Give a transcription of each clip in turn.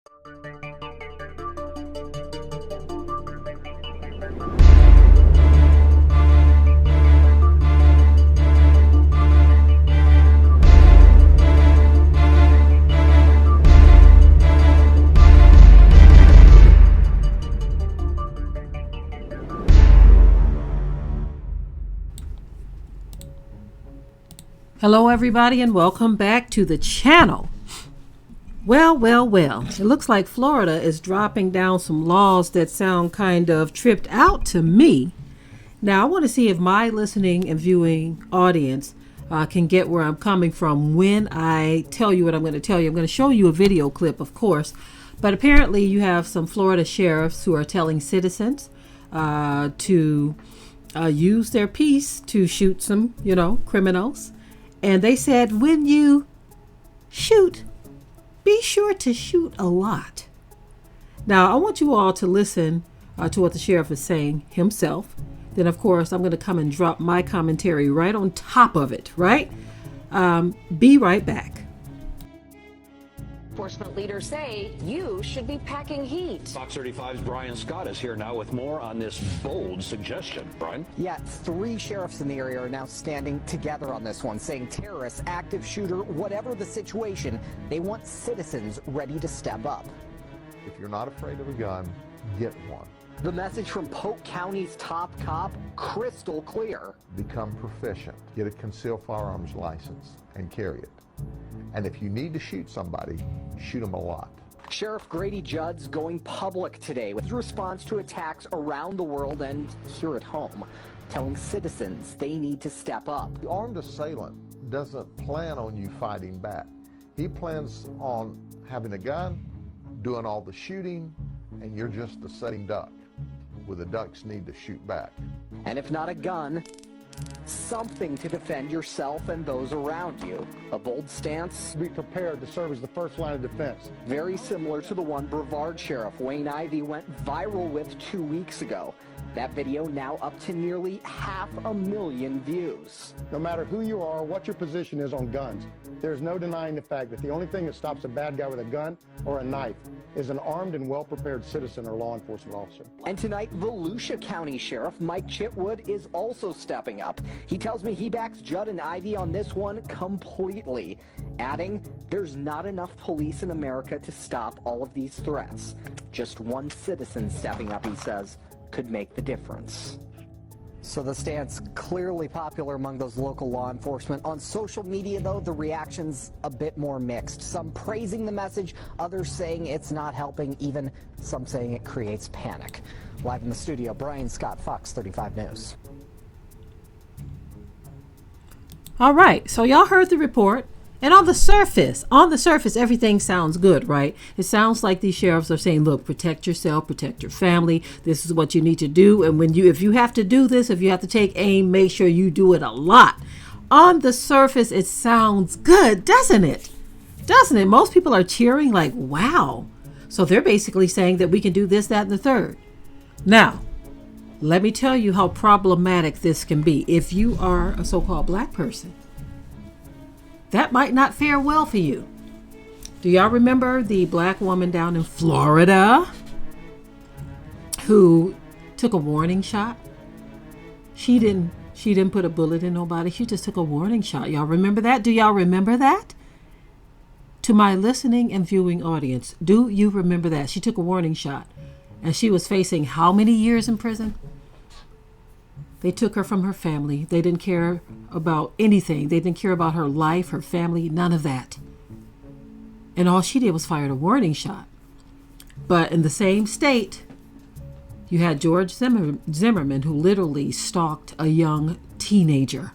Hello everybody and welcome back to the channel. Well, it looks like Florida is dropping down some laws that sound kind of tripped out to me. Now I want to see if my listening and viewing audience can get where I'm coming from when I tell you what I'm going to tell you. I'm going to show you a video clip, of course, but apparently you have some Florida sheriffs who are telling citizens to use their peace to shoot some, criminals. And they said, when you shoot, be sure to shoot a lot. Now, I want you all to listen to what the sheriff is saying himself. Then, of course, I'm going to come and drop my commentary right on top of it, right? Be right back. Enforcement leaders say you should be packing heat. Fox 35's Brian Scott is here now with more on this bold suggestion. Brian? Yeah, 3 sheriffs in the area are now standing together on this one, saying terrorists, active shooter, whatever the situation, they want citizens ready to step up. If you're not afraid of a gun, get one. The message from Polk County's top cop, crystal clear. Become proficient. Get a concealed firearms license and carry it. And if you need to shoot somebody, shoot them a lot. Sheriff Grady Judd's going public today with response to attacks around the world and here at home, telling citizens they need to step up. The armed assailant doesn't plan on you fighting back. He plans on having a gun, doing all the shooting, and you're just the sitting duck, where the ducks need to shoot back. And if not a gun, something to defend yourself and those around you. A bold stance. Be prepared to serve as the first line of defense. Very similar to the one Brevard Sheriff Wayne Ivey went viral with 2 weeks ago. That video now up to nearly 500,000 views. No matter who you are or what your position is on guns, there's no denying the fact that the only thing that stops a bad guy with a gun or a knife is an armed and well-prepared citizen or law enforcement officer. And tonight, Volusia County Sheriff Mike Chitwood is also stepping up. He tells me he backs Judd and Ivey on this one completely, adding, there's not enough police in America to stop all of these threats. Just one citizen stepping up, he says, could make the difference. So the stance clearly popular among those local law enforcement. On social media, though, the reaction's a bit more mixed. Some praising the message, others saying it's not helping, even some saying it creates panic. Live in the studio, Brian Scott, Fox 35 News. All right, so y'all heard the report. And on the surface, everything sounds good, right? It sounds like these sheriffs are saying, look, protect yourself, protect your family. This is what you need to do. And if you have to do this, if you have to take aim, make sure you do it a lot. On the surface, it sounds good, doesn't it? Doesn't it? Most people are cheering like, wow. So they're basically saying that we can do this, that, and the third. Now, let me tell you how problematic this can be. If you are a so-called black person, that might not fare well for you. Do y'all remember the black woman down in Florida who took a warning shot? She didn't put a bullet in nobody. She just took a warning shot. Y'all remember that? Do y'all remember that? To my listening and viewing audience, do you remember that? She took a warning shot and she was facing how many years in prison? They took her from her family. They didn't care about anything. They didn't care about her life, her family, none of that. And all she did was fire a warning shot. But in the same state, you had George Zimmerman, who literally stalked a young teenager,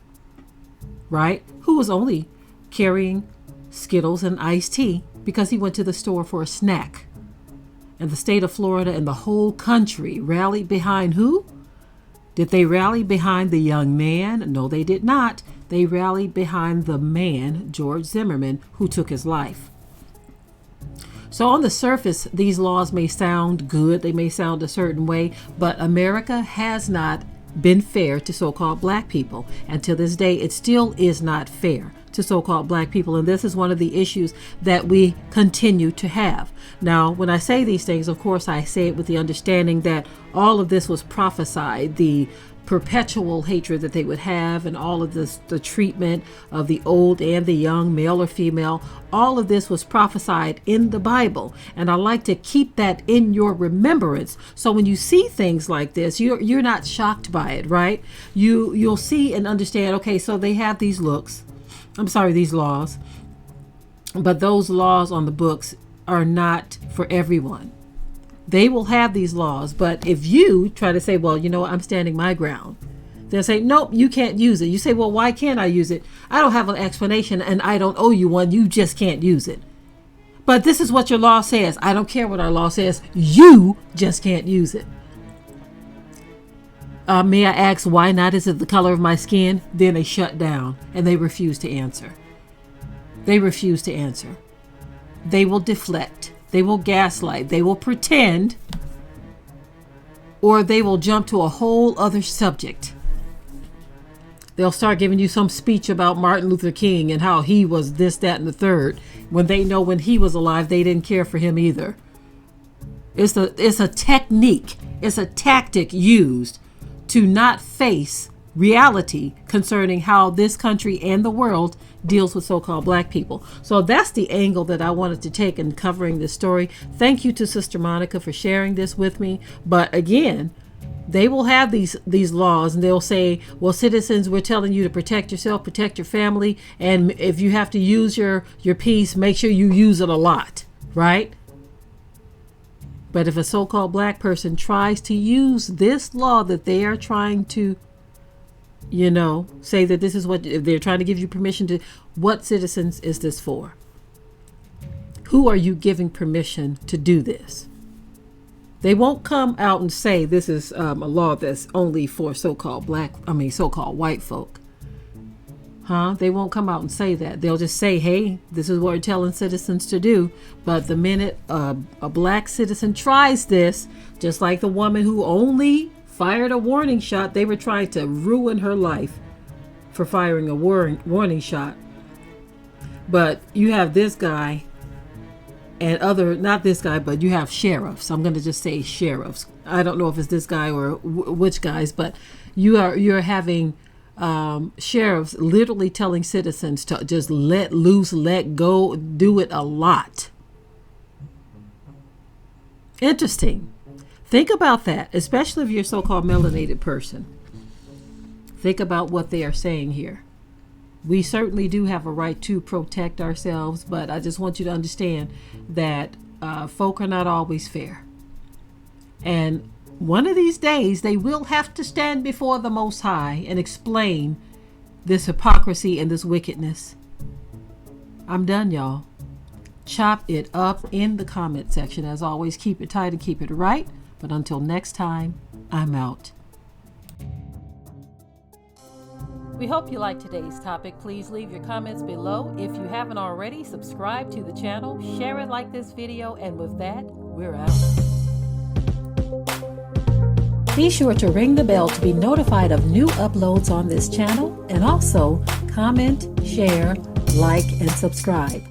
right? Who was only carrying Skittles and iced tea because he went to the store for a snack. And the state of Florida and the whole country rallied behind who? Did they rally behind the young man? No, they did not. They rallied behind the man, George Zimmerman, who took his life. So on the surface, these laws may sound good. They may sound a certain way, but America has not been fair to so-called black people. And to this day, it still is not fair to so-called black people. And this is one of the issues that we continue to have. Now, when I say these things, of course, I say it with the understanding that all of this was prophesied, the perpetual hatred that they would have, and all of this, the treatment of the old and the young, male or female, all of this was prophesied in the Bible. And I like to keep that in your remembrance, so when you see things like this, you're not shocked by it, right? You'll see and understand, okay, so they have these these laws, but those laws on the books are not for everyone. They will have these laws, but if you try to say, well, you know, I'm standing my ground, they'll say, nope, you can't use it. You say, well, why can't I use it? I don't have an explanation and I don't owe you one. You just can't use it. But this is what your law says. I don't care what our law says. You just can't use it. May I ask, why not? Is it the color of my skin? Then they shut down and they refuse to answer. They refuse to answer. They will deflect. They will gaslight, they will pretend, or they will jump to a whole other subject. They'll start giving you some speech about Martin Luther King and how he was this, that, and the third, when they know when he was alive, they didn't care for him either. It's a technique, it's a tactic used to not face reality concerning how this country and the world deals with so-called black people. So that's the angle that I wanted to take in covering this story. Thank you to Sister Monica for sharing this with me. But again, they will have these laws, and they'll say, well, citizens, we're telling you to protect yourself, protect your family, and if you have to use your piece, make sure you use it a lot, right? But if a so-called black person tries to use this law that they are trying to, you know, say that this is what they're trying to give you permission to, what citizens is this for? Who are you giving permission to do this? They won't come out and say this is a law that's only for so-called so-called white folk. They won't come out and say that. They'll just say, hey, this is what we're telling citizens to do. But the minute a black citizen tries this, just like the woman who only fired a warning shot, they were trying to ruin her life for firing a warning shot. But you have this guy and not this guy, but you have sheriffs. I'm going to just say sheriffs. I don't know if it's this guy or which guys, but you're having sheriffs literally telling citizens to just let loose, let go, do it a lot. Interesting. Think about that, especially if you're a so-called melanated person. Think about what they are saying here. We certainly do have a right to protect ourselves, but I just want you to understand that folk are not always fair. And one of these days, they will have to stand before the Most High and explain this hypocrisy and this wickedness. I'm done, y'all. Chop it up in the comment section. As always, keep it tight and keep it right. But until next time, I'm out. We hope you liked today's topic. Please leave your comments below. If you haven't already, subscribe to the channel, share it like this video, and with that, we're out. Be sure to ring the bell to be notified of new uploads on this channel, and also comment, share, like, and subscribe.